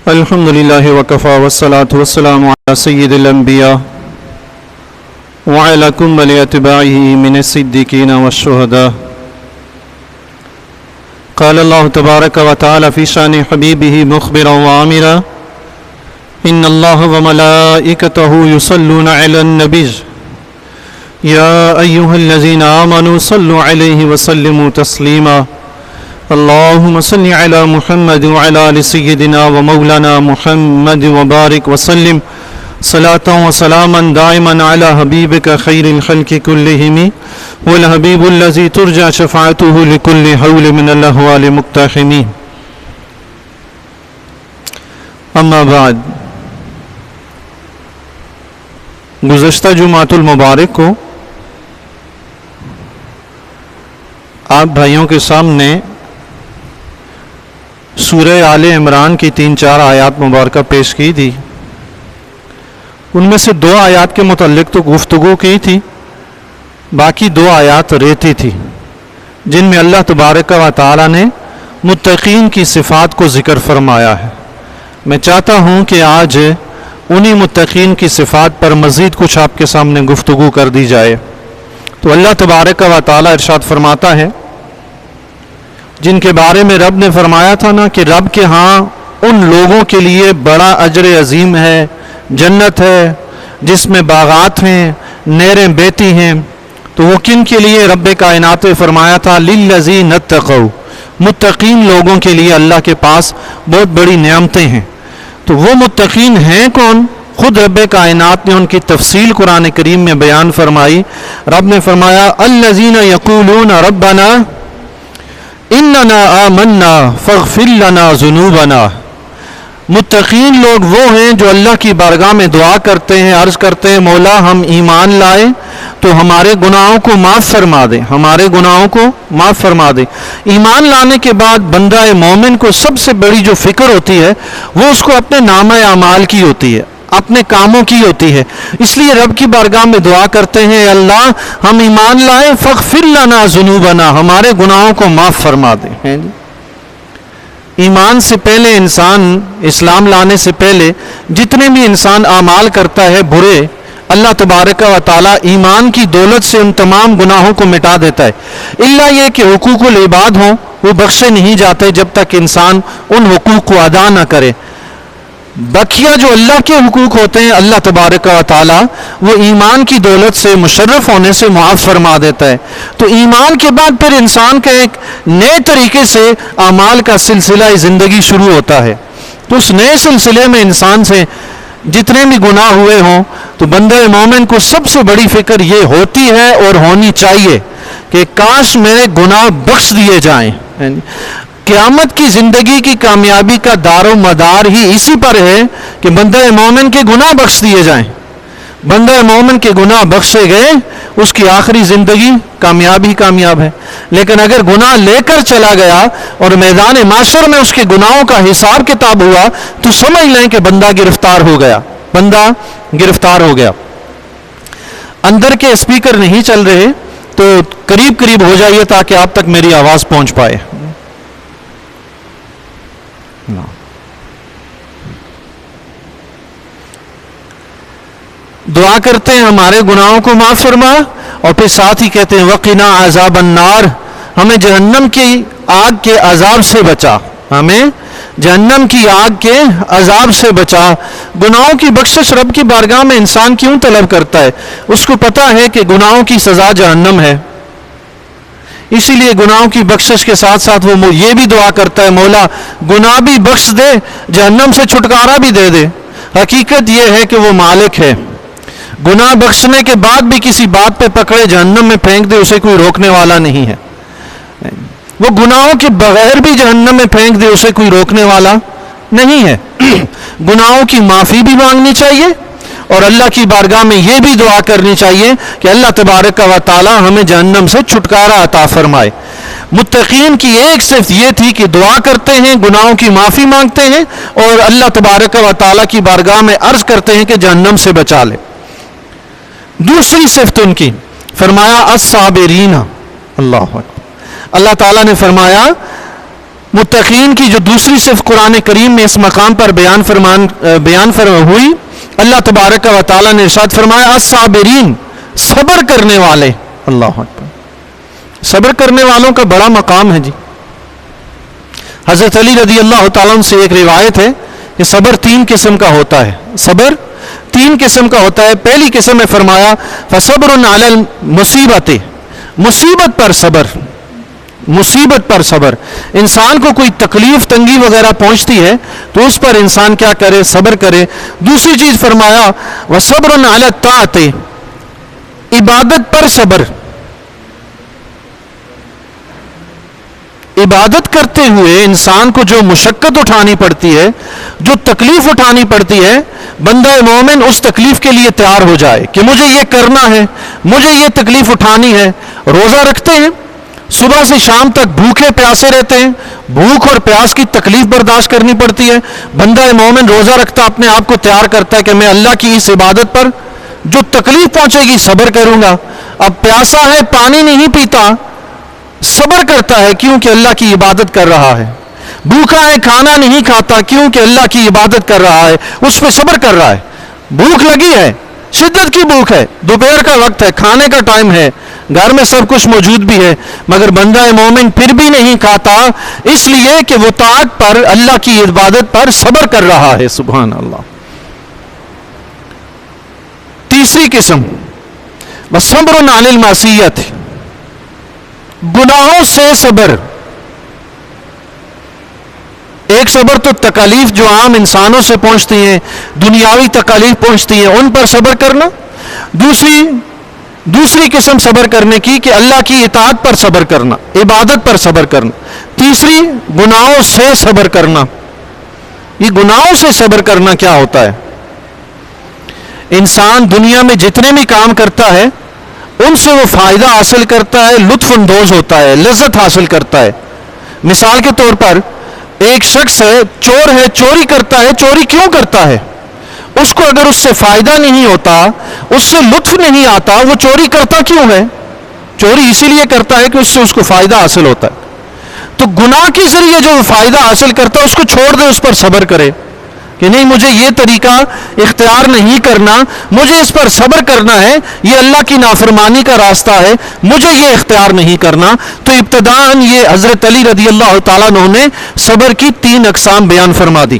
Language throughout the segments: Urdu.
الحمد لله وكفى والصلاة والسلام على سيد الأنبياء وعلى كمل أتباعه من الصديقين والشهداء. قال الله تبارك وتعالى في شأن حبيبه مخبرا وآمرا: إن الله وملائكته يصلون على النبي يا أيها الذين آمنوا صلوا عليه وسلموا تسليما. اللهم صل على محمد وعلى آل سيدنا ومولانا محمد وبارك وسلم صلاة وسلاما دائما على حبيبك خير الخلق كلهم والحبيب الذي ترجى شفاعته لكل حول من الأهوال مقتحمين. اما بعد، گزشتہ جمعۃ المبارک کو آپ بھائیوں کے سامنے سورہ آل عمران کی 3-4 آیات مبارکہ پیش کی تھی. ان میں سے 2 آیات کے متعلق تو گفتگو کی تھی، باقی 2 آیات رہتی تھی جن میں اللہ تبارک و تعالی نے متقین کی صفات کو ذکر فرمایا ہے. میں چاہتا ہوں کہ آج انہی متقین کی صفات پر مزید کچھ آپ کے سامنے گفتگو کر دی جائے. تو اللہ تبارک و تعالی ارشاد فرماتا ہے، جن کے بارے میں رب نے فرمایا تھا نا کہ رب کے ہاں ان لوگوں کے لیے بڑا اجر عظیم ہے، جنت ہے جس میں باغات ہیں، نہریں بہتی ہیں. تو وہ کن کے لیے رب کائنات نے فرمایا تھا؟ للذین اتقوا، متقین لوگوں کے لیے اللہ کے پاس بہت بڑی نعمتیں ہیں. تو وہ متقین ہیں کون؟ خود رب کائنات نے ان کی تفصیل قرآن کریم میں بیان فرمائی. رب نے فرمایا: الذین یقولون ربنا اننا آمنا فاغفر لنا ذنوبنا. متقین لوگ وہ ہیں جو اللہ کی بارگاہ میں دعا کرتے ہیں، عرض کرتے ہیں مولا ہم ایمان لائے تو ہمارے گناہوں کو معاف فرما دے، ہمارے گناہوں کو معاف فرما دے. ایمان لانے کے بعد بندہ مومن کو سب سے بڑی جو فکر ہوتی ہے وہ اس کو اپنے نامہ اعمال کی ہوتی ہے، اپنے کاموں کی ہوتی ہے. اس لیے رب کی بارگاہ میں دعا کرتے ہیں اللہ ہم ایمان لائے فاغفر لنا ذنوبنا، ہمارے گناہوں کو معاف فرما دے. ایمان سے پہلے انسان، اسلام لانے سے پہلے جتنے بھی انسان اعمال کرتا ہے برے، اللہ تبارک و تعالی ایمان کی دولت سے ان تمام گناہوں کو مٹا دیتا ہے. الا یہ کہ حقوق العباد ہوں وہ بخشے نہیں جاتے جب تک انسان ان حقوق کو ادا نہ کرے. بقیہ جو اللہ کے حقوق ہوتے ہیں اللہ تبارک و تعالی وہ ایمان کی دولت سے مشرف ہونے سے معاف فرما دیتا ہے. تو ایمان کے بعد پھر انسان کا ایک نئے طریقے سے اعمال کا سلسلہ زندگی شروع ہوتا ہے. تو اس نئے سلسلے میں انسان سے جتنے بھی گناہ ہوئے ہوں تو بندہ مومن کو سب سے بڑی فکر یہ ہوتی ہے اور ہونی چاہیے کہ کاش میرے گناہ بخش دیے جائیں. قیامت کی زندگی کی کامیابی کا دار و مدار ہی اسی پر ہے کہ بندہ مومن کے گناہ بخش دیے جائیں. بندہ مومن کے گناہ بخشے گئے اس کی آخری زندگی کامیاب ہی کامیاب ہے. لیکن اگر گناہ لے کر چلا گیا اور میدان معاشر میں اس کے گناہوں کا حساب کتاب ہوا تو سمجھ لیں کہ بندہ گرفتار ہو گیا، بندہ گرفتار ہو گیا. اندر کے اسپیکر نہیں چل رہے تو قریب قریب ہو جائیے تاکہ آپ تک میری آواز پہنچ پائے. دعا کرتے ہیں ہمارے گناہوں کو معاف فرما، اور پھر ساتھ ہی کہتے ہیں وقنا عذاب النار، ہمیں جہنم کی آگ کے عذاب سے بچا، ہمیں جہنم کی آگ کے عذاب سے بچا. گناہوں کی بخشش رب کی بارگاہ میں انسان کیوں طلب کرتا ہے؟ اس کو پتا ہے کہ گناہوں کی سزا جہنم ہے، اسی لیے گناہوں کی بخشش کے ساتھ ساتھ وہ یہ بھی دعا کرتا ہے مولا گناہ بھی بخش دے، جہنم سے چھٹکارا بھی دے دے. حقیقت یہ ہے کہ وہ مالک ہے، گناہ بخشنے کے بعد بھی کسی بات پہ پکڑے جہنم میں پھینک دے اسے کوئی روکنے والا نہیں ہے. وہ گناہوں کے بغیر بھی جہنم میں پھینک دے اسے کوئی روکنے والا نہیں ہے. گناہوں کی معافی بھی مانگنی چاہیے اور اللہ کی بارگاہ میں یہ بھی دعا کرنی چاہیے کہ اللہ تبارک و تعالی ہمیں جہنم سے چھٹکارا عطا فرمائے. متقین کی ایک صفت یہ تھی کہ دعا کرتے ہیں، گناہوں کی معافی مانگتے ہیں اور اللہ تبارک و تعالی کی بارگاہ میں عرض کرتے ہیں کہ جہنم سے بچا لے. دوسری صفت ان کی فرمایا الصابرین. اللہ تعالیٰ نے فرمایا متقین کی جو دوسری صفت قرآن کریم میں اس مقام پر بیان ہوئی، اللہ تبارک و تعالیٰ نے ارشاد فرمایا الصابرین، صبر کرنے والے. اللہ اکبر. صبر کرنے والوں کا بڑا مقام ہے جی. حضرت علی رضی اللہ تعالیٰ عنہ سے ایک روایت ہے کہ صبر 3 قسم کا ہوتا ہے. صبر 3 قسم کا ہوتا ہے. پہلی قسم میں فرمایا فصبر علی المصیبت، مصیبت پر صبر. مصیبت پر صبر. انسان کو کوئی تکلیف تنگی وغیرہ پہنچتی ہے تو اس پر انسان کیا کرے؟ صبر کرے. دوسری چیز فرمایا وصبر علی الطاعت، عبادت پر صبر. عبادت کرتے ہوئے انسان کو جو مشقت اٹھانی پڑتی ہے، جو تکلیف اٹھانی پڑتی ہے، بندہ مومن اس تکلیف کے لیے تیار ہو جائے کہ مجھے یہ کرنا ہے، مجھے یہ تکلیف اٹھانی ہے. روزہ رکھتے ہیں، صبح سے شام تک بھوکے پیاسے رہتے ہیں، بھوک اور پیاس کی تکلیف برداشت کرنی پڑتی ہے. بندہ مومن روزہ رکھتا اپنے آپ کو تیار کرتا ہے کہ میں اللہ کی اس عبادت پر جو تکلیف پہنچے گی صبر کروں گا. اب پیاسا ہے، پانی نہیں پیتا، صبر کرتا ہے کیونکہ اللہ کی عبادت کر رہا ہے. بھوکا ہے، کھانا نہیں کھاتا کیونکہ اللہ کی عبادت کر رہا ہے، اس پہ صبر کر رہا ہے. بھوک لگی ہے، شدت کی بھوک ہے، دوپہر کا وقت ہے، کھانے کا ٹائم ہے، گھر میں سب کچھ موجود بھی ہے، مگر بندہ مومن پھر بھی نہیں کھاتا، اس لیے کہ وہ طاعت پر، اللہ کی عبادت پر صبر کر رہا ہے. سبحان اللہ. تیسری قسم وصبر علی المعصیت، گناہوں سے صبر. ایک صبر تو تکالیف جو عام انسانوں سے پہنچتی ہیں، دنیاوی تکالیف پہنچتی ہیں، ان پر صبر کرنا. دوسری قسم صبر کرنے کی کہ اللہ کی اطاعت پر صبر کرنا، عبادت پر صبر کرنا. تیسری گناہوں سے صبر کرنا. یہ گناہوں سے صبر کرنا کیا ہوتا ہے؟ انسان دنیا میں جتنے بھی کام کرتا ہے ان سے وہ فائدہ حاصل کرتا ہے، لطف اندوز ہوتا ہے، لذت حاصل کرتا ہے. مثال کے طور پر ایک شخص ہے، چور ہے، چوری کرتا ہے. چوری کیوں کرتا ہے؟ اس کو اگر اس سے فائدہ نہیں ہوتا، اس سے لطف نہیں آتا، وہ چوری کرتا کیوں ہے؟ چوری اسی لیے کرتا ہے کہ اس سے اس کو فائدہ حاصل ہوتا ہے. تو گناہ کے ذریعے جو فائدہ حاصل کرتا ہے اس کو چھوڑ دے، اس پر صبر کرے کہ نہیں، مجھے یہ طریقہ اختیار نہیں کرنا، مجھے اس پر صبر کرنا ہے، یہ اللہ کی نافرمانی کا راستہ ہے، مجھے یہ اختیار نہیں کرنا. تو ابتداً یہ حضرت علی رضی اللہ تعالیٰ عنہ نے صبر کی 3 اقسام بیان فرما دی.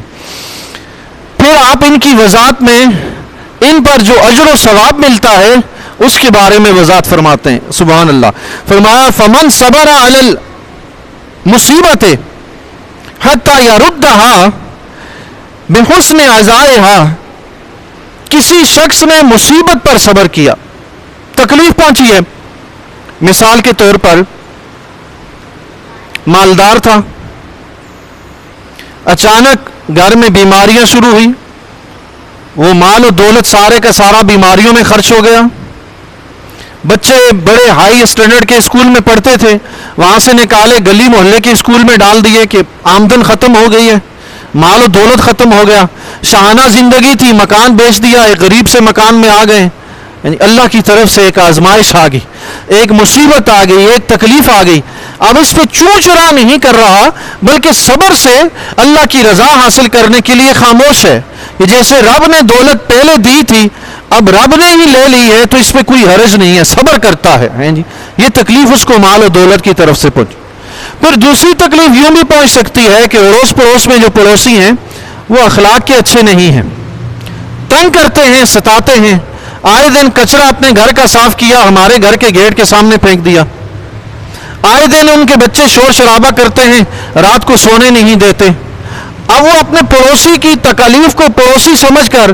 پھر آپ ان کی وضاحت میں ان پر جو اجر و ثواب ملتا ہے اس کے بارے میں وضاحت فرماتے ہیں. سبحان اللہ. فرمایا فمن صبر علی المصیبت حتی یردہا بحسن عزائہا، کسی شخص نے مصیبت پر صبر کیا، تکلیف پہنچی ہے. مثال کے طور پر مالدار تھا، اچانک گھر میں بیماریاں شروع ہوئی، وہ مال و دولت سارے کا سارا بیماریوں میں خرچ ہو گیا. بچے بڑے ہائی اسٹینڈرڈ کے اسکول میں پڑھتے تھے، وہاں سے نکالے گلی محلے کے اسکول میں ڈال دیے کہ آمدن ختم ہو گئی ہے، مال و دولت ختم ہو گیا. شاہانہ زندگی تھی، مکان بیچ دیا، ایک غریب سے مکان میں آ گئے. یعنی اللہ کی طرف سے ایک آزمائش آ گئی، ایک مصیبت آ گئی، ایک تکلیف آ گئی. اب اس پہ چوں چرا نہیں کر رہا، بلکہ صبر سے اللہ کی رضا حاصل کرنے کے لیے خاموش ہے. کہ جیسے رب نے دولت پہلے دی تھی، اب رب نے ہی لے لی ہے تو اس پہ کوئی حرج نہیں ہے، صبر کرتا ہے. جی یہ تکلیف اس کو مال و دولت کی طرف سے پہنچی. پھر دوسری تکلیف یوں بھی پہنچ سکتی ہے کہ اڑوس پڑوس میں جو پڑوسی ہیں وہ اخلاق کے اچھے نہیں ہیں، تنگ کرتے ہیں، ستاتے ہیں. آئے دن کچرا اپنے گھر کا صاف کیا، ہمارے گھر کے گیٹ کے سامنے پھینک دیا. آئے دن ان کے بچے شور شرابہ کرتے ہیں، رات کو سونے نہیں دیتے. اب وہ اپنے پڑوسی کی تکالیف کو پڑوسی سمجھ کر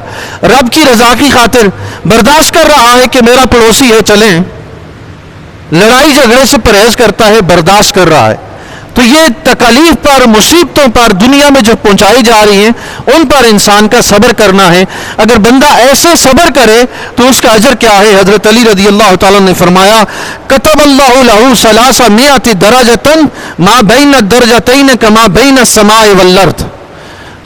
رب کی رضا کی خاطر برداشت کر رہا ہے کہ میرا پڑوسی ہے، چلیں. لڑائی جھگڑے سے پرہیز کرتا ہے، برداشت کر رہا ہے. تو یہ تکالیف پر، مصیبتوں پر دنیا میں جو پہنچائی جا رہی ہیں ان پر انسان کا صبر کرنا ہے. اگر بندہ ایسے صبر کرے تو اس کا اجر کیا ہے؟ حضرت علی رضی اللہ تعالیٰ نے فرمایا کتب اللہ لہ ثلاثمائۃ درجۃ ما بین الدرجتین کما بین السماء والارض.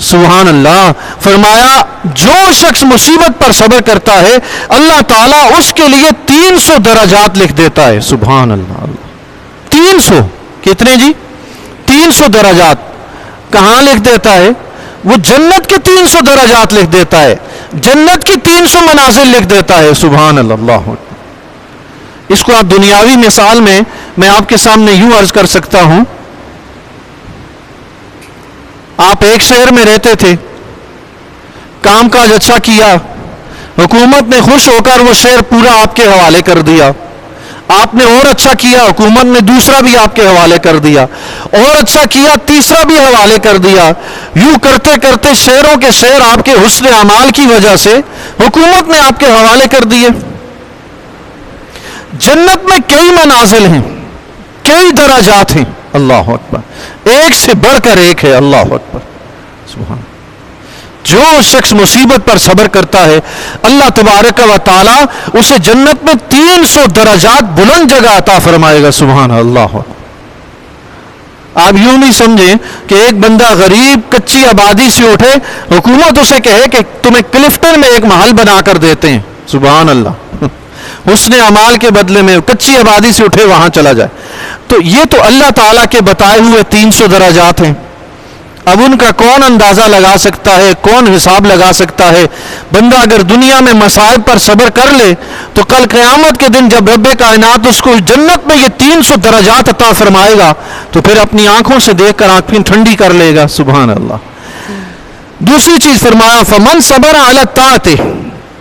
سبحان اللہ. فرمایا جو شخص مصیبت پر صبر کرتا ہے اللہ تعالیٰ اس کے لیے 300 درجات لکھ دیتا ہے. سبحان اللہ. 300 کتنے جی؟ 300 درجات کہاں لکھ دیتا ہے؟ وہ جنت کے 300 درجات لکھ دیتا ہے، جنت کی 300 منازل لکھ دیتا ہے. سبحان اللہ. اس کو آپ دنیاوی مثال میں آپ کے سامنے یوں عرض کر سکتا ہوں. آپ ایک شہر میں رہتے تھے، کام کاج اچھا کیا، حکومت نے خوش ہو کر وہ شہر پورا آپ کے حوالے کر دیا. آپ نے اور اچھا کیا، حکومت نے دوسرا بھی آپ کے حوالے کر دیا، اور اچھا کیا تیسرا بھی حوالے کر دیا. یوں کرتے کرتے شہروں کے شہر آپ کے حسن اعمال کی وجہ سے حکومت نے آپ کے حوالے کر دیے. جنت میں کئی منازل ہیں، کئی درجات ہیں. اللہ اکبر. ایک سے بڑھ کر ایک ہے. اللہ اکبر. سبحان. جو شخص مصیبت پر صبر کرتا ہے اللہ تبارک و تعالی اسے جنت میں 300 درجات بلند جگہ عطا فرمائے گا. سبحان اللہ. آپ یوں نہیں سمجھیں کہ ایک بندہ غریب کچی آبادی سے اٹھے، حکومت اسے کہے کہ تمہیں کلفٹن میں ایک محل بنا کر دیتے ہیں. سبحان اللہ. حسن اعمال کے بدلے میں کچی آبادی سے اٹھے وہاں چلا جائے. تو یہ تو اللہ تعالیٰ کے بتائے ہوئے 300 درجات ہیں. اب ان کا کون اندازہ لگا سکتا ہے، کون حساب لگا سکتا ہے؟ بندہ اگر دنیا میں مصائب پر صبر کر لے تو کل قیامت کے دن جب رب کائنات اس کو جنت میں یہ 300 درجات عطا فرمائے گا تو پھر اپنی آنکھوں سے دیکھ کر آنکھیں ٹھنڈی کر لے گا. سبحان اللہ. دوسری چیز فرمایا فمن صبر علی الطاعۃ،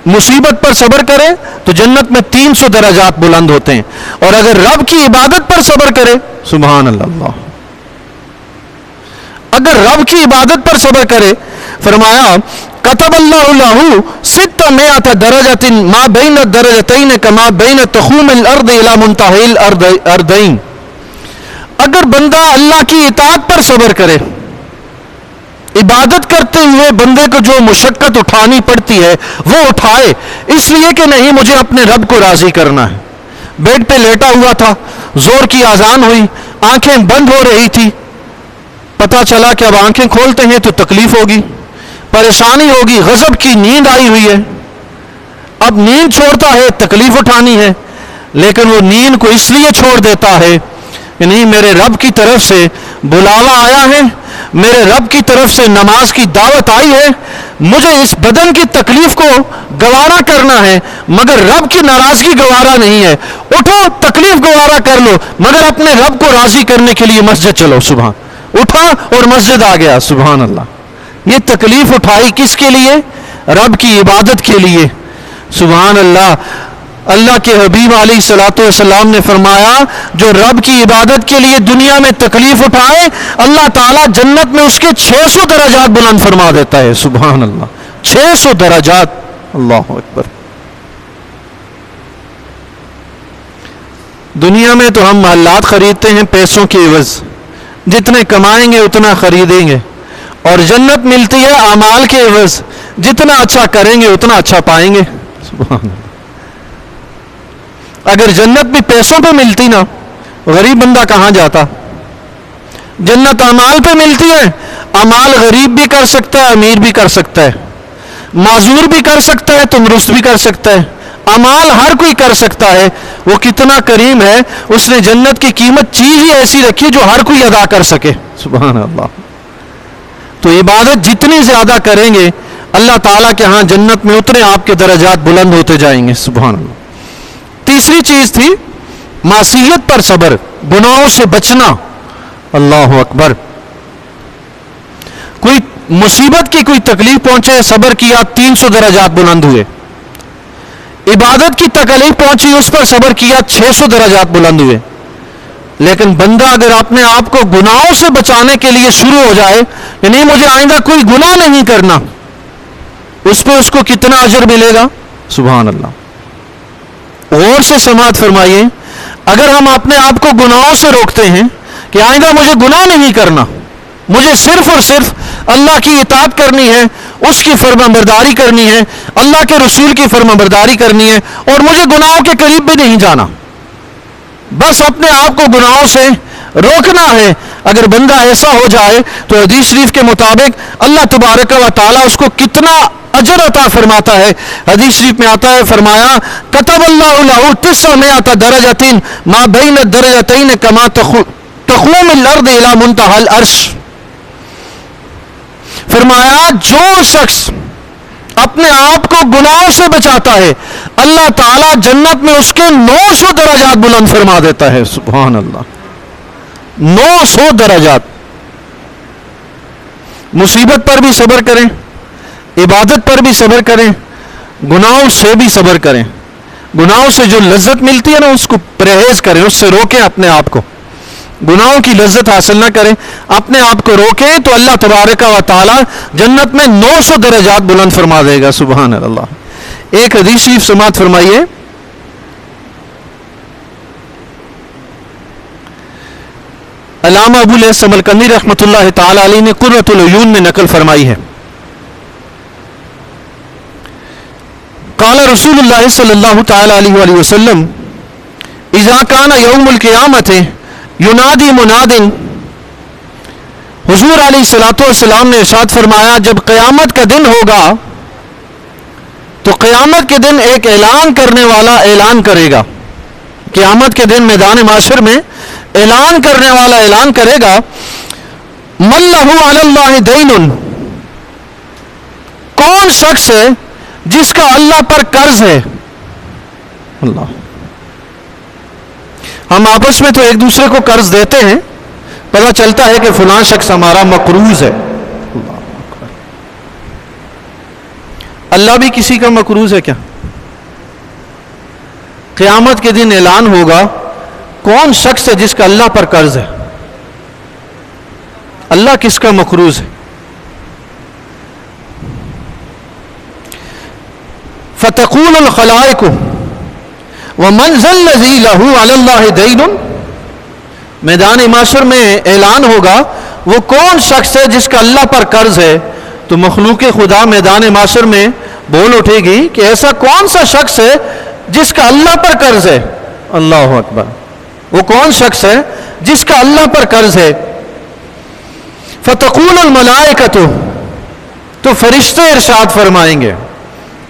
مصیبت پر صبر کرے تو جنت میں 300 درجات بلند ہوتے ہیں. اور اگر رب کی عبادت پر صبر کرے، سبحان اللہ، اگر رب کی عبادت پر صبر کرے، فرمایا کتب اللہ له 600 درجۃ ما بین الدرجتین کما بین تخوم الارض الی منتہی الارضین. اگر بندہ اللہ کی اطاعت پر صبر کرے، عبادت کرتے ہوئے بندے کو جو مشقت اٹھانی پڑتی ہے وہ اٹھائے، اس لیے کہ نہیں مجھے اپنے رب کو راضی کرنا ہے. بیڈ پہ لیٹا ہوا تھا، زور کی اذان ہوئی، آنکھیں بند ہو رہی تھی، پتا چلا کہ اب آنکھیں کھولتے ہیں تو تکلیف ہوگی، پریشانی ہوگی، غضب کی نیند آئی ہوئی ہے. اب نیند چھوڑتا ہے، تکلیف اٹھانی ہے، لیکن وہ نیند کو اس لیے چھوڑ دیتا ہے کہ نہیں میرے رب کی طرف سے بلاوا آیا ہے، میرے رب کی طرف سے نماز کی دعوت آئی ہے، مجھے اس بدن کی تکلیف کو گوارا کرنا ہے مگر رب کی ناراضگی گوارا نہیں ہے. اٹھو تکلیف گوارا کر لو مگر اپنے رب کو راضی کرنے کے لیے مسجد چلو. سبحان. اٹھا اور مسجد آ گیا. سبحان اللہ. یہ تکلیف اٹھائی کس کے لیے؟ رب کی عبادت کے لیے. سبحان اللہ. اللہ کے حبیب علیہ الصلوۃ والسلام نے فرمایا جو رب کی عبادت کے لیے دنیا میں تکلیف اٹھائے اللہ تعالیٰ جنت میں اس کے 600 درجات بلند فرما دیتا ہے. سبحان اللہ. 600 درجات. اللہ اکبر. دنیا میں تو ہم محلات خریدتے ہیں پیسوں کے عوض، جتنے کمائیں گے اتنا خریدیں گے، اور جنت ملتی ہے اعمال کے عوض، جتنا اچھا کریں گے اتنا اچھا پائیں گے. سبحان اللہ. اگر جنت بھی پیسوں پہ ملتی نا، غریب بندہ کہاں جاتا؟ جنت اعمال پہ ملتی ہے. اعمال غریب بھی کر سکتا ہے، امیر بھی کر سکتا ہے، معذور بھی کر سکتا ہے، تندرست بھی کر سکتا ہے. اعمال ہر کوئی کر سکتا ہے. وہ کتنا کریم ہے، اس نے جنت کی قیمت چیز ہی ایسی رکھی جو ہر کوئی ادا کر سکے. سبحان اللہ. تو عبادت جتنی زیادہ کریں گے اللہ تعالیٰ کے ہاں جنت میں اتنے آپ کے درجات بلند ہوتے جائیں گے. سبحان اللہ. تیسری چیز تھی معصیت پر صبر، گناہوں سے بچنا. اللہ اکبر. کوئی مصیبت کی کوئی تکلیف پہنچے، صبر کیا، 300 درجات بلند ہوئے. عبادت کی تکلیف پہنچی، اس پر صبر کیا، 600 درجات بلند ہوئے. لیکن بندہ اگر اپنے آپ کو گناہوں سے بچانے کے لیے شروع ہو جائے کہ نہیں مجھے آئندہ کوئی گناہ نہیں کرنا، اس پہ اس کو کتنا اجر ملے گا. سبحان اللہ. غور سے سماعت فرمائیے. اگر ہم اپنے آپ کو گناہوں سے روکتے ہیں کہ آئندہ مجھے گناہ نہیں کرنا، مجھے صرف اور صرف اللہ کی اطاعت کرنی ہے، اس کی فرمانبرداری کرنی ہے، اللہ کے رسول کی فرمانبرداری کرنی ہے، اور مجھے گناہوں کے قریب بھی نہیں جانا، بس اپنے آپ کو گناہوں سے روکنا ہے. اگر بندہ ایسا ہو جائے تو حدیث شریف کے مطابق اللہ تبارک و تعالیٰ اس کو کتنا اجر عطا فرماتا ہے. حدیث شریف میں آتا ہے، فرمایا کتب اللہ له 900 درجۃ ما بین الدرجتین کما تقوم الارض الی منتہی العرش. فرمایا جو شخص اپنے آپ کو گناہوں سے بچاتا ہے اللہ تعالیٰ جنت میں اس کے 900 درجات بلند فرما دیتا ہے. سبحان اللہ, 900 درجات. مصیبت پر بھی صبر کریں, عبادت پر بھی صبر کریں, گناہوں سے بھی صبر کریں. گناہوں سے جو لذت ملتی ہے نا اس کو پرہیز کریں, اس سے روکیں اپنے آپ کو. گناہوں کی لذت حاصل نہ کریں, اپنے آپ کو روکیں تو اللہ تبارک و تعالی جنت میں 900 درجات بلند فرما دے گا. سبحان اللہ. ایک حدیث شریف سماعت فرمائیے. علامہ ابو الیاس سمرقندی رحمۃ اللہ تعالی علیہ نے قرۃ العیون میں نقل فرمائی ہے. قال رسول اللہ صلی اللہ تعالی علیہ وآلہ وسلم اذا کان یوم القیامت ینادی مناد. حضور علیہ الصلوۃ والسلام نے ارشاد فرمایا جب قیامت کا دن ہوگا تو قیامت کے دن ایک اعلان کرنے والا اعلان کرے گا. قیامت کے دن میدان معاشر میں اعلان کرنے والا اعلان کرے گا من لہ علی اللہ دین. کون شخص ہے جس کا اللہ پر قرض ہے. اللہ, ہم آپس میں تو ایک دوسرے کو قرض دیتے ہیں, پتہ چلتا ہے کہ فلاں شخص ہمارا مقروض ہے. اللہ بھی کسی کا مقروض ہے کیا؟ قیامت کے دن اعلان ہوگا کون شخص ہے جس کا اللہ پر قرض ہے. اللہ کس کا مقروض ہے؟ فتقول الخلائق ومن ذا الذی لہ علی اللہ دین. میدان معاشر میں اعلان ہوگا وہ کون شخص ہے جس کا اللہ پر قرض ہے. تو مخلوق خدا میدان معاشر میں بول اٹھے گی کہ ایسا کون سا شخص ہے جس کا اللہ پر قرض ہے. اللہ اکبر. وہ کون شخص ہے جس کا اللہ پر قرض ہے. فتقول الملائکۃ, تو فرشتے ارشاد فرمائیں گے.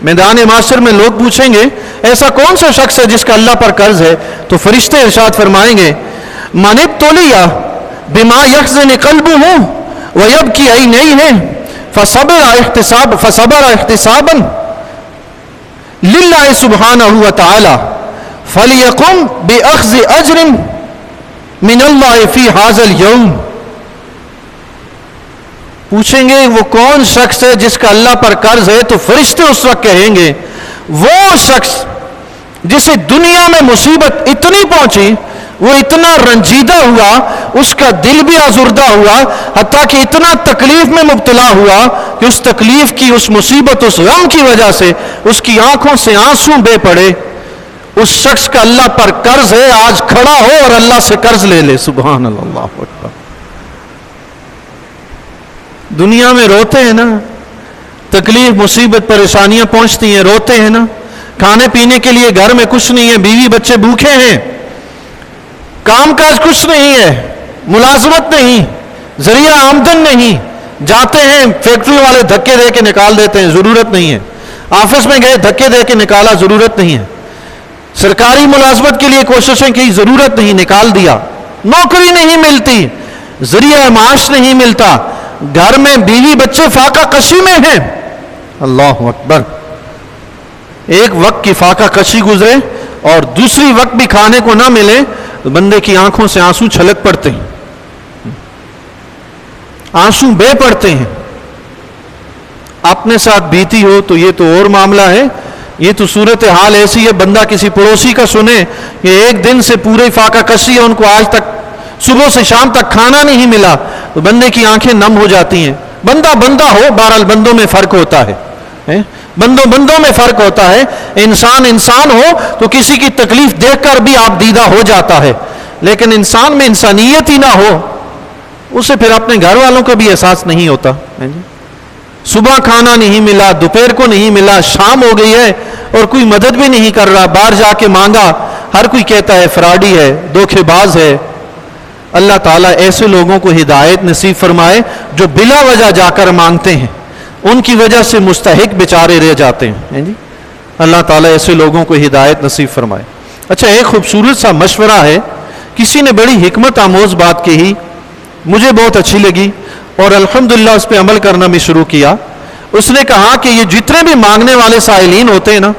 میدان معاشر میں لوگ پوچھیں گے ایسا کون سا شخص ہے جس کا اللہ پر قرض ہے. تو فرشتے ارشاد فرمائیں گے من ابتلی بما یحزن قلبہ ویبکی عینیہ فصبر احتسابا للہ سبحانہ وتعالی فلیقم باخذ اجر من اللہ فی ھذا الیوم. پوچھیں گے وہ کون شخص ہے جس کا اللہ پر قرض ہے. تو فرشتے اس وقت کہیں گے وہ شخص جسے دنیا میں مصیبت اتنی پہنچی, وہ اتنا رنجیدہ ہوا, اس کا دل بھی آزردہ ہوا, حتیٰ کہ اتنا تکلیف میں مبتلا ہوا کہ اس تکلیف کی, اس مصیبت, اس غم کی وجہ سے اس کی آنکھوں سے آنسو بے پڑے. اس شخص کا اللہ پر قرض ہے, آج کھڑا ہو اور اللہ سے قرض لے لے. سبحان اللہ. دنیا میں روتے ہیں نا, تکلیف مصیبت پریشانیاں پہنچتی ہیں, روتے ہیں نا. کھانے پینے کے لیے گھر میں کچھ نہیں ہے, بیوی بچے بھوکے ہیں, کام کاج کچھ نہیں ہے, ملازمت نہیں, ذریعہ آمدن نہیں. جاتے ہیں فیکٹری والے دھکے دے کے نکال دیتے ہیں, ضرورت نہیں ہے. آفس میں گئے دھکے دے کے نکالا, ضرورت نہیں ہے. سرکاری ملازمت کے لیے کوششیں کی, ضرورت نہیں, نکال دیا. نوکری نہیں ملتی, ذریعہ معاش نہیں ملتا, گھر میں بیوی بچے فاقہ کشی میں ہیں. اللہ اکبر. ایک وقت کی فاقہ کشی گزرے اور دوسری وقت بھی کھانے کو نہ ملے تو بندے کی آنکھوں سے آنسو چھلک پڑتے ہیں, آنسو بے پڑتے ہیں. اپنے ساتھ بیتی ہو تو یہ تو اور معاملہ ہے. یہ تو صورتحال ایسی ہے, بندہ کسی پڑوسی کا سنے کہ ایک دن سے پورے فاقہ کشی ہے, ان کو آج تک صبح سے شام تک کھانا نہیں ملا, تو بندے کی آنکھیں نم ہو جاتی ہیں. بندہ بندہ ہو, بہرحال بندوں میں فرق ہوتا ہے, بندوں میں فرق ہوتا ہے. انسان انسان ہو تو کسی کی تکلیف دیکھ کر بھی آپ دیدہ ہو جاتا ہے, لیکن انسان میں انسانیت ہی نہ ہو اسے پھر اپنے گھر والوں کا بھی احساس نہیں ہوتا. صبح کھانا نہیں ملا, دوپہر کو نہیں ملا, شام ہو گئی ہے اور کوئی مدد بھی نہیں کر رہا, باہر جا کے مانگا, ہر کوئی کہتا ہے فراڈی ہے, دھوکے باز ہے. اللہ تعالیٰ ایسے لوگوں کو ہدایت نصیب فرمائے جو بلا وجہ جا کر مانگتے ہیں, ان کی وجہ سے مستحق بیچارے رہ جاتے ہیں. اللہ تعالیٰ ایسے لوگوں کو ہدایت نصیب فرمائے. اچھا, ایک خوبصورت سا مشورہ ہے کسی نے بڑی حکمت آموز بات کہی، مجھے بہت اچھی لگی اور الحمدللہ اس پہ عمل کرنا بھی شروع کیا. اس نے کہا کہ یہ جتنے بھی مانگنے والے سائلین ہوتے ہیں نا،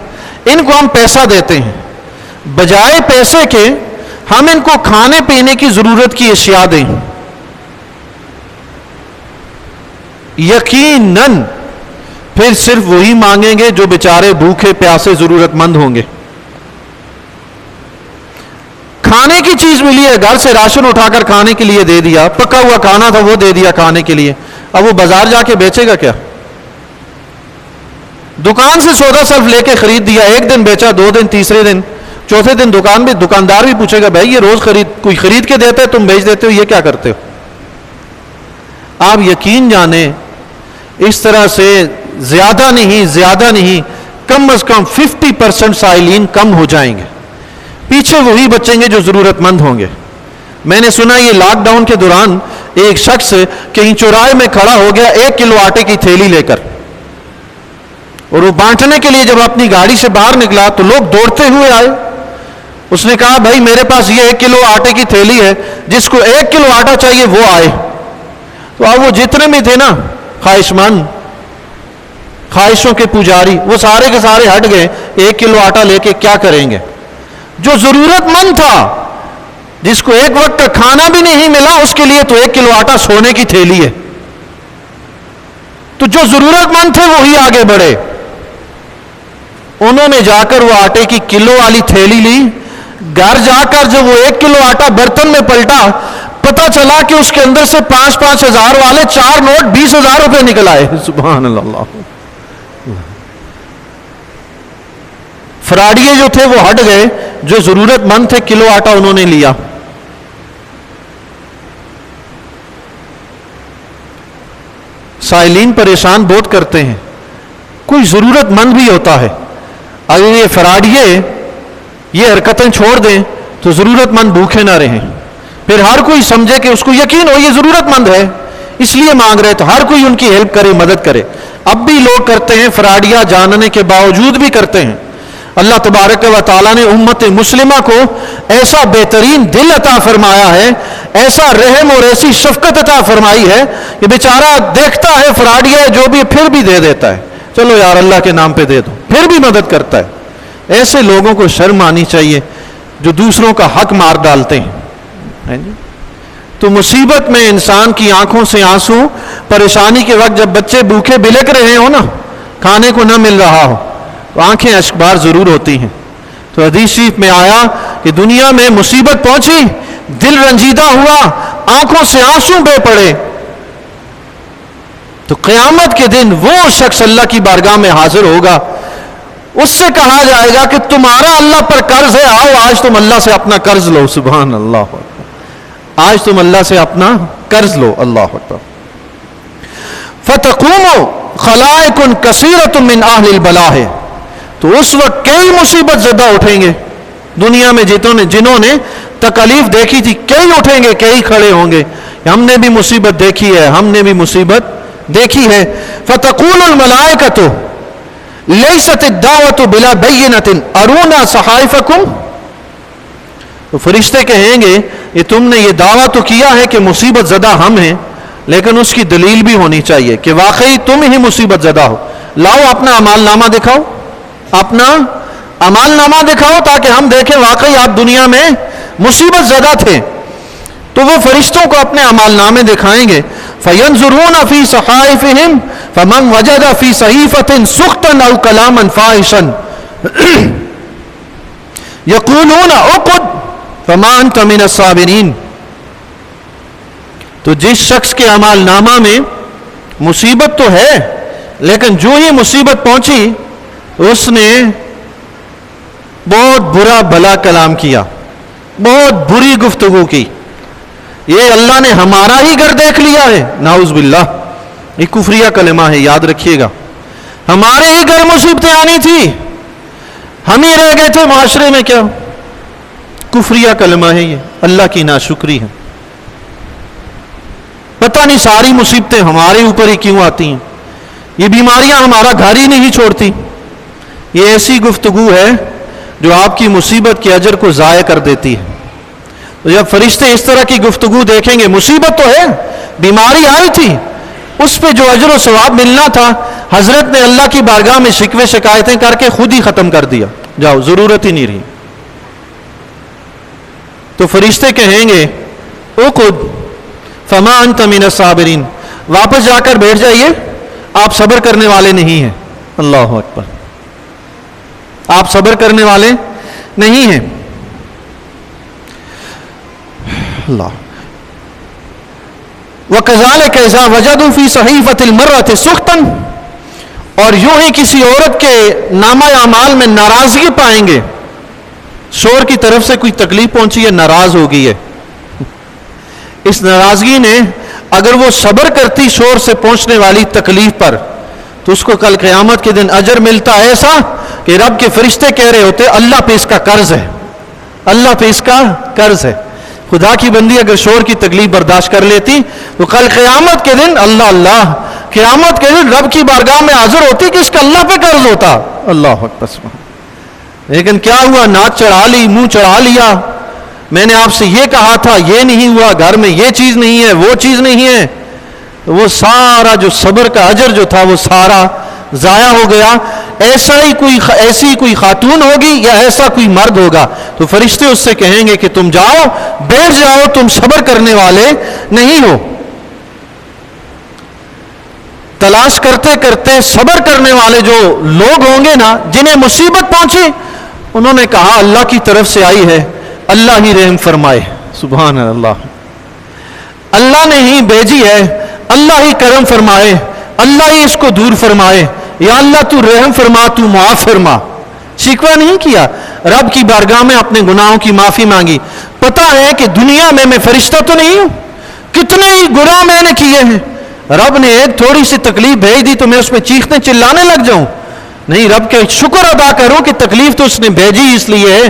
ان کو ہم پیسہ دیتے ہیں، بجائے پیسے کے ہم ان کو کھانے پینے کی ضرورت کی اشیاء دیں. یقیناً پھر صرف وہی مانگیں گے جو بیچارے بھوکے پیاسے ضرورت مند ہوں گے. کھانے کی چیز ملی ہے، گھر سے راشن اٹھا کر کھانے کے لیے دے دیا، پکا ہوا کھانا تھا وہ دے دیا کھانے کے لیے، اب وہ بازار جا کے بیچے گا کیا؟ دکان سے سودا صرف لے کے خرید دیا، ایک دن بیچا، 2 دن، تیسرے دن، چوتھے دن دکاندار بھی پوچھے گا بھائی یہ روز کوئی خرید کے دیتا ہے، تم بیچ دیتے ہو، یہ کیا کرتے ہو؟ آپ یقین جانیں اس طرح سے زیادہ نہیں کم از کم 50% سائلین کم ہو جائیں گے، پیچھے وہی بچیں گے جو ضرورت مند ہوں گے. میں نے سنا یہ لاک ڈاؤن کے دوران ایک شخص کہیں چوراہے میں کھڑا ہو گیا 1 کلو آٹے کی تھیلی لے کر، اور وہ بانٹنے کے لیے جب اپنی گاڑی سے باہر نکلا تو لوگ دوڑتے ہوئے آئے. اس نے کہا بھائی میرے پاس یہ 1 کلو آٹے کی تھیلی ہے، جس کو 1 کلو آٹا چاہیے وہ آئے. تو اب وہ جتنے بھی تھے نا خواہش مند، خواہشوں کے پجاری، وہ سارے کے سارے ہٹ گئے. 1 کلو آٹا لے کے کیا کریں گے؟ جو ضرورت مند تھا، جس کو ایک وقت کا کھانا بھی نہیں ملا، اس کے لیے تو 1 کلو آٹا سونے کی تھیلی ہے. تو جو ضرورت مند تھے وہی آگے بڑھے. انہوں نے جا کر وہ آٹے کی کلو والی تھیلی لی. گھر جا کر جب وہ 1 کلو آٹا برتن میں پلٹا، پتا چلا کہ اس کے اندر سے 5-5 ہزار والے 4 نوٹ 20,000 روپے نکل آئے. سبحان اللہ. فراڈیے جو تھے وہ ہٹ گئے، جو ضرورت مند تھے کلو آٹا انہوں نے لیا. سائلین پریشان بہت کرتے ہیں. کوئی ضرورت مند بھی ہوتا ہے، اگر یہ فراڈیے یہ حرکتیں چھوڑ دیں تو ضرورت مند بھوکے نہ رہیں. پھر ہر کوئی سمجھے کہ اس کو یقین ہو یہ ضرورت مند ہے اس لیے مانگ رہے، تو ہر کوئی ان کی ہیلپ کرے، مدد کرے. اب بھی لوگ کرتے ہیں، فراڈیہ جاننے کے باوجود بھی کرتے ہیں. اللہ تبارک و تعالیٰ نے امت مسلمہ کو ایسا بہترین دل عطا فرمایا ہے، ایسا رحم اور ایسی شفقت عطا فرمائی ہے کہ بیچارہ دیکھتا ہے فراڈیہ جو بھی پھر بھی دے دیتا ہے، چلو یار اللہ کے نام پہ دے دو، پھر بھی مدد کرتا ہے. ایسے لوگوں کو شرم آنی چاہیے جو دوسروں کا حق مار ڈالتے ہیں. تو مصیبت میں انسان کی آنکھوں سے آنسو، پریشانی کے وقت جب بچے بھوکے بلک رہے ہو نا، کھانے کو نہ مل رہا ہو، تو آنکھیں اشکبار ضرور ہوتی ہیں. تو حدیث شریف میں آیا کہ دنیا میں مصیبت پہنچی، دل رنجیدہ ہوا، آنکھوں سے آنسو بہ پڑے، تو قیامت کے دن وہ شخص اللہ کی بارگاہ میں حاضر ہوگا. اس سے کہا جائے گا کہ تمہارا اللہ پر قرض ہے، آؤ آج تم اللہ سے اپنا قرض لو. سبحان اللہ. آج تم اللہ سے اپنا قرض لو. اللہ اکبر. فتقوم خلائق کثیرۃ من اہل البلاء، تو اس وقت کئی مصیبت زدہ اٹھیں گے دنیا میں، جنہوں نے تکلیف دیکھی تھی، کئی اٹھیں گے، کئی کھڑے ہوں گے، ہم نے بھی مصیبت دیکھی ہے، ہم نے بھی مصیبت دیکھی ہے. فتقول الملائکۃ لیست الدعوۃ بلا بینۃ ارونا صحائفکم، تو فرشتے کہیں گے کہ تم نے یہ دعویٰ تو کیا ہے کہ مصیبت زدہ ہم ہیں، لیکن اس کی دلیل بھی ہونی چاہیے کہ واقعی تم ہی مصیبت زدہ ہو. لاؤ اپنا اعمال نامہ دکھاؤ، اپنا اعمال نامہ دکھاؤ تاکہ ہم دیکھیں واقعی آپ دنیا میں مصیبت زدہ تھے. تو وہ فرشتوں کو اپنے اعمال نامے دکھائیں گے. فَيَنْظُرُونَ فِي صَحَائِفِهِمْ فَمَنْ وَجَدَ فِي صَحِيفَةٍ سُخْطًا أَوْ كَلَامًا فَاحِشًا يَقُولُونَ اُقْعُدْ فَمَا أَنْتَ مِنَ الصَّابِرِينَ. تو جس شخص کے اعمال نامہ میں مصیبت تو ہے، لیکن جو ہی مصیبت پہنچی اس نے بہت برا بھلا کلام کیا، بہت بری گفتگو کی، یہ اللہ نے ہمارا ہی گھر دیکھ لیا ہے، نعوذ باللہ. یہ کفریہ کلمہ ہے، یاد رکھیے گا. ہمارے ہی گھر مصیبتیں آنی تھی، ہم ہی رہ گئے تھے معاشرے میں. کیا کفریہ کلمہ ہے یہ، اللہ کی ناشکری ہے. پتہ نہیں ساری مصیبتیں ہمارے اوپر ہی کیوں آتی ہیں، یہ بیماریاں ہمارا گھر ہی نہیں چھوڑتی. یہ ایسی گفتگو ہے جو آپ کی مصیبت کے اجر کو ضائع کر دیتی ہے. تو جب فرشتے اس طرح کی گفتگو دیکھیں گے، مصیبت تو ہے، بیماری آئی تھی، اس پہ جو اجر و ثواب ملنا تھا حضرت نے اللہ کی بارگاہ میں شکوے شکایتیں کر کے خود ہی ختم کر دیا، جاؤ ضرورت ہی نہیں رہی۔ تو فرشتے کہیں گے اقعد فما انت من الصابرین، واپس جا کر بیٹھ جائیے، آپ صبر کرنے والے نہیں ہیں۔ اللہ اکبر، آپ صبر کرنے والے نہیں ہیں۔ اللہ وَكَذَلِكَ إِذَا وَجَدُوا فِي صَحِيفَةِ الْمَرْأَةِ سُخْطًا، اور یوں ہی کسی عورت کے نامہ اعمال میں ناراضگی پائیں گے، شوہر کی طرف سے کوئی تکلیف پہنچی ہے، ناراض ہو گئی ہے، اس ناراضگی نے اگر وہ صبر کرتی شوہر سے پہنچنے والی تکلیف پر تو اس کو کل قیامت کے دن اجر ملتا ایسا کہ رب کے فرشتے کہہ رہے ہوتے اللہ پہ اس کا قرض ہے، اللہ پہ اس کا قرض ہے۔ خدا کی بندی اگر شوہر کی تکلیف برداشت کر لیتی تو کل قیامت کے دن اللہ قیامت کے دن رب کی بارگاہ میں حاضر ہوتی کہ اس کا اللہ پہ قرض ہوتا۔ اللہ اکبر، لیکن کیا ہوا، ناک چڑھا لی، منہ چڑھا لیا، میں نے آپ سے یہ کہا تھا، یہ نہیں ہوا، گھر میں یہ چیز نہیں ہے، وہ چیز نہیں ہے، وہ سارا جو صبر کا اجر جو تھا وہ سارا ضائع ہو گیا۔ ایسی کوئی خاتون ہوگی یا ایسا کوئی مرد ہوگا تو فرشتے اس سے کہیں گے کہ تم جاؤ، بیٹھ جاؤ، تم صبر کرنے والے نہیں ہو۔ تلاش کرتے کرتے صبر کرنے والے جو لوگ ہوں گے نا، جنہیں مصیبت پہنچی، انہوں نے کہا اللہ کی طرف سے آئی ہے، اللہ ہی رحم فرمائے۔ سبحان اللہ، اللہ نے ہی بھیجی ہے، اللہ ہی کرم فرمائے، اللہ ہی اس کو دور فرمائے، یا اللہ تو رحم فرما، تو معاف فرما۔ شکوہ نہیں کیا، رب کی بارگاہ میں اپنے گناہوں کی معافی مانگی۔ پتہ ہے کہ دنیا میں فرشتہ تو نہیں ہوں، کتنے ہی گناہ میں نے کیے ہیں، رب نے ایک تھوڑی سی تکلیف بھیج دی تو میں اس میں چیخنے چلانے لگ جاؤں؟ نہیں، رب کے شکر ادا کرو کہ تکلیف تو اس نے بھیجی اس لیے ہے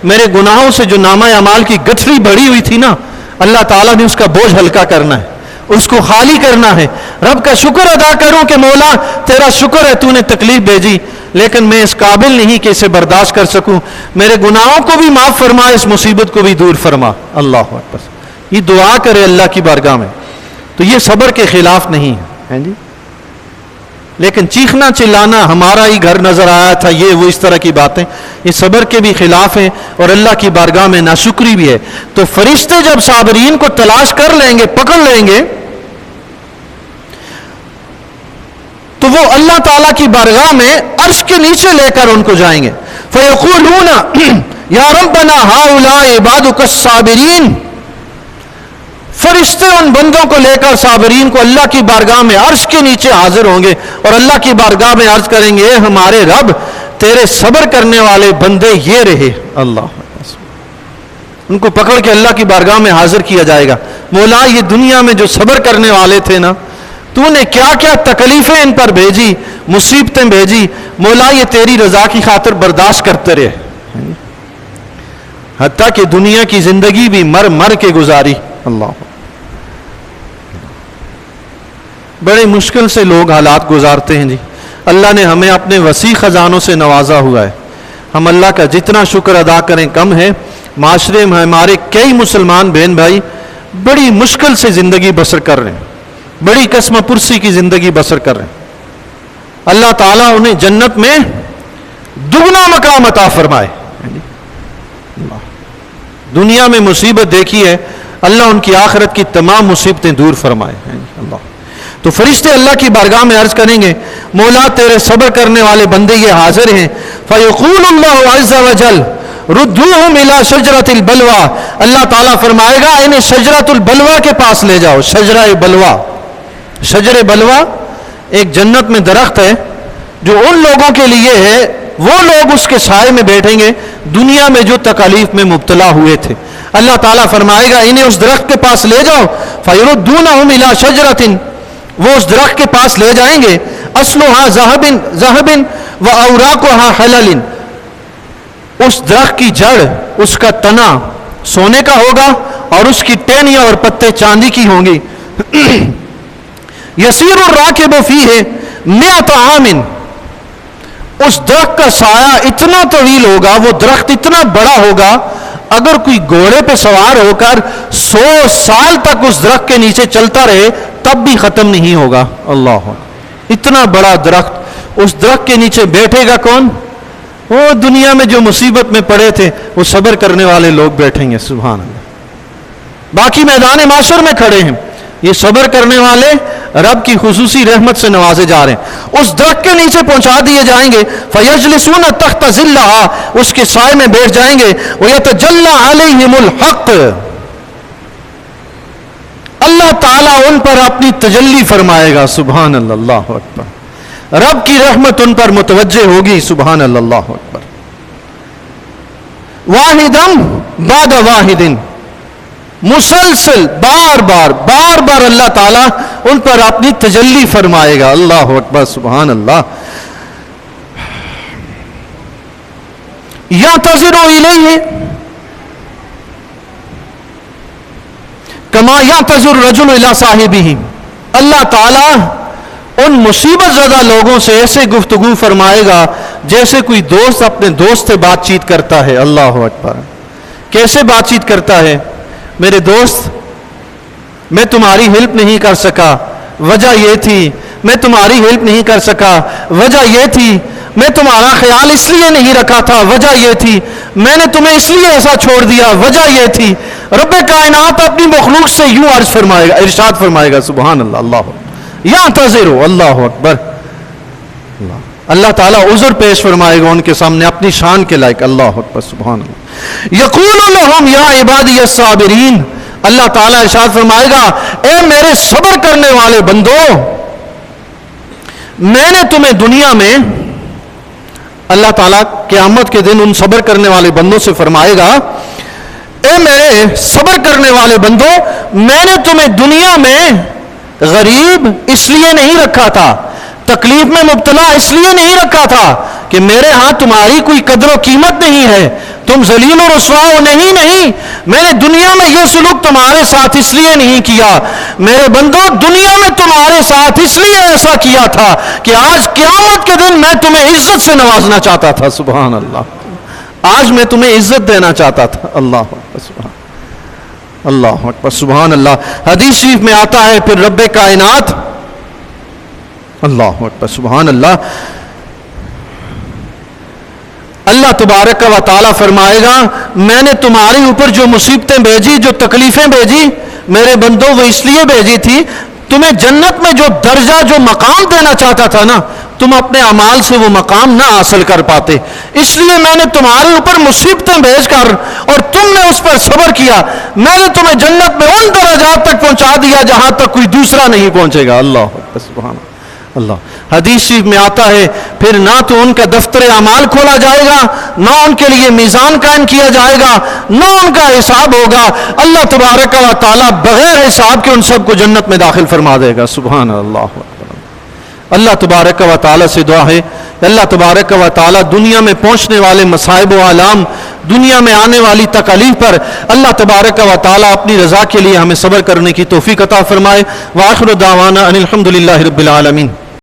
میرے گناہوں سے جو نامہ اعمال کی گٹھری بڑھی ہوئی تھی نا، اللہ تعالیٰ نے اس کا بوجھ ہلکا کرنا ہے، اس کو خالی کرنا ہے۔ رب کا شکر ادا کروں کہ مولا تیرا شکر ہے تو نے تکلیف بھیجی، لیکن میں اس قابل نہیں کہ اسے برداشت کر سکوں، میرے گناہوں کو بھی معاف فرما، اس مصیبت کو بھی دور فرما۔ اللہ اکبر، یہ دعا کرے اللہ کی بارگاہ میں تو یہ صبر کے خلاف نہیں ہے جی۔ لیکن چیخنا چلانا، ہمارا ہی گھر نظر آیا تھا، یہ وہ اس طرح کی باتیں، یہ صبر کے بھی خلاف ہیں اور اللہ کی بارگاہ میں ناشکری بھی ہے۔ تو فرشتے جب صابرین کو تلاش کر لیں گے، پکڑ لیں گے، تو وہ اللہ تعالیٰ کی بارگاہ میں عرش کے نیچے لے کر ان کو جائیں گے۔ فَيَقُولُونَ يَا رَبَّنَا هَؤُلَاءِ عِبَادُكَ الصَّابِرِينَ، فرشتے ان بندوں کو لے کر صابرین کو اللہ کی بارگاہ میں عرش کے نیچے حاضر ہوں گے اور اللہ کی بارگاہ میں عرض کریں گے، اے ہمارے رب، تیرے صبر کرنے والے بندے یہ رہے۔ اللہ، ان کو پکڑ کے اللہ کی بارگاہ میں حاضر کیا جائے گا۔ مولا یہ دنیا میں جو صبر کرنے والے تھے نا، تو نے کیا کیا تکلیفیں ان پر بھیجی، مصیبتیں بھیجی، مولا یہ تیری رضا کی خاطر برداشت کرتے رہے، حتیٰ کہ دنیا کی زندگی بھی مر مر کے گزاری۔ اللہ، بڑے مشکل سے لوگ حالات گزارتے ہیں جی۔ اللہ نے ہمیں اپنے وسیع خزانوں سے نوازا ہوا ہے، ہم اللہ کا جتنا شکر ادا کریں کم ہے۔ معاشرے میں ہمارے کئی مسلمان بہن بھائی بڑی مشکل سے زندگی بسر کر رہے ہیں، بڑی قسم پرسی کی زندگی بسر کر رہے ہیں۔ اللہ تعالیٰ انہیں جنت میں دگنا مقام عطا فرمائے۔ دنیا میں مصیبت دیکھی ہے، اللہ ان کی آخرت کی تمام مصیبتیں دور فرمائے۔ اللہ، تو فرشتے اللہ کی بارگاہ میں عرض کریں گے، مولا تیرے صبر کرنے والے بندے یہ حاضر ہیں۔ فَيَقُولُ اللَّهُ عَزَّ وَجَلَّ رُدُّوهُمْ إِلَى شَجْرَةِ الْبَلْوَى، اللہ تعالیٰ فرمائے گا انہیں شجرۃ البلوہ کے پاس لے جاؤ۔ شجرہ بلوہ، شجر بلوہ ایک جنت میں درخت ہے جو ان لوگوں کے لیے ہے، وہ لوگ اس کے سائے میں بیٹھیں گے دنیا میں جو تکالیف میں مبتلا ہوئے تھے۔ اللہ تعالیٰ فرمائے گا انہیں اس درخت کے پاس لے جاؤ۔ فَيَرُدُّونَهُمْ إِلَى شَجْرَةٍ، وہ اس درخت کے پاس لے جائیں گے، أَصْلُهَا ذَهَبٍ وَأَوْرَاقُهَا حَلَلٍ، اس درخت کی جڑ، اس کا تنا سونے کا ہوگا اور اس کی ٹہنیاں اور پتے چاندی کی ہوں گی۔ يَسِيرُ الرَّاكِبُ فِيهِ مِئَةَ عَامٍ، اس درخت کا سایہ اتنا طویل ہوگا، وہ درخت اتنا بڑا ہوگا، اگر کوئی گھوڑے پہ سوار ہو کر 100 سال تک اس درخت کے نیچے چلتا رہے تب بھی ختم نہیں ہوگا. اللہ، اتنا بڑا درخت، اس درخت کے نیچے بیٹھے گا کون؟ وہ دنیا میں جو مصیبت میں پڑے تھے وہ صبر کرنے والے لوگ بیٹھیں گے. سبحان اللہ. باقی میدان معاشر میں کھڑے ہیں، یہ صبر کرنے والے رب کی خصوصی رحمت سے نوازے جا رہے ہیں. اس درخت کے نیچے پہنچا دیے جائیں گے. فَيَجْلِسُونَ تَحْتَ ظِلِّهَا، اس کے سائے میں بیٹھ جائیں گے. وَيَتَجَلَّى عَلَيْهِمُ الْحَقِّ، اللہ تعالیٰ ان پر اپنی تجلی فرمائے گا. سبحان اللہ، اللہ اکبر. رب کی رحمت ان پر متوجہ ہوگی. سبحان اللہ، اللہ اکبر. واحدم بعد واحدن، مسلسل بار بار اللہ تعالیٰ ان پر اپنی تجلی فرمائے گا. اللہ اکبر. سبحان اللہ. یعتذر الیہ کما یعتذر الرجل الی صاحبہ، اللہ تعالیٰ ان مصیبت زدہ لوگوں سے ایسے گفتگو فرمائے گا جیسے کوئی دوست اپنے دوست سے بات چیت کرتا ہے. اللہ اکبر. کیسے بات چیت کرتا ہے؟ میرے دوست، میں تمہاری ہیلپ نہیں کر سکا، وجہ یہ تھی. میں تمہاری ہیلپ نہیں کر سکا، وجہ یہ تھی. میں تمہارا خیال اس لیے نہیں رکھا تھا، وجہ یہ تھی. میں نے تمہیں اس لیے ایسا چھوڑ دیا، وجہ یہ تھی. رب کائنات اپنی مخلوق سے یوں عرض فرمائے گا، ارشاد فرمائے گا. سبحان اللہ، اللہ یعتذر. اللہ اکبر. اللہ تعالیٰ عذر پیش فرمائے گا ان کے سامنے اپنی شان کے لائق. اللہ اکبر. سبحان اللہ. یقول لهم یا عبادی الصابرین، اللہ تعالیٰ ارشاد فرمائے گا اے میرے صبر کرنے والے بندو، میں نے تمہیں دنیا میں، اللہ تعالیٰ قیامت کے دن ان صبر کرنے والے بندوں سے فرمائے گا اے میرے صبر کرنے والے بندو، میں نے تمہیں دنیا میں غریب اس لیے نہیں رکھا تھا، تکلیف میں مبتلا اس لیے نہیں رکھا تھا کہ میرے ہاں تمہاری کوئی قدر و قیمت نہیں ہے، تم ذلیل و رسوا ہو. نہیں، میں نے دنیا میں یہ سلوک تمہارے ساتھ اس لیے نہیں کیا میرے بندو، دنیا میں تمہارے ساتھ اس لیے ایسا کیا تھا کہ آج قیامت کے دن میں تمہیں عزت سے نوازنا چاہتا تھا. سبحان اللہ. آج میں تمہیں عزت دینا چاہتا تھا. اللہ اکبر. سبحان اللہ اکبر. سبحان اللہ. حدیث شریف میں آتا ہے پھر رب کائنات، اللہ اکبر. سبحان اللہ، اللہ تبارک و تعالیٰ فرمائے گا میں نے تمہارے اوپر جو مصیبتیں بھیجی، جو تکلیفیں بھیجی میرے بندوں، وہ اس لیے بھیجی تھی تمہیں جنت میں جو درجہ، جو مقام دینا چاہتا تھا نا، تم اپنے اعمال سے وہ مقام نہ حاصل کر پاتے، اس لیے میں نے تمہارے اوپر مصیبتیں بھیج کر اور تم نے اس پر صبر کیا، میں نے تمہیں جنت میں ان درجات تک پہنچا دیا جہاں تک کوئی دوسرا نہیں پہنچے گا. اللہ سبحان اللہ. حدیث شریف میں آتا ہے پھر نہ تو ان کا دفتر اعمال کھولا جائے گا، نہ ان کے لیے میزان قائم کیا جائے گا، نہ ان کا حساب ہوگا. اللہ تبارک و تعالیٰ بغیر حساب کے ان سب کو جنت میں داخل فرما دے گا. سبحان اللہ. اللہ تبارک و تعالیٰ سے دعا ہے اللہ تبارک و تعالیٰ دنیا میں پہنچنے والے مصائب و آلام، دنیا میں آنے والی تکالیف پر اللہ تبارک و تعالیٰ اپنی رضا کے لیے ہمیں صبر کرنے کی توفیق عطا فرمائے. وآخر دعوانا ان الحمد للہ رب العالمین.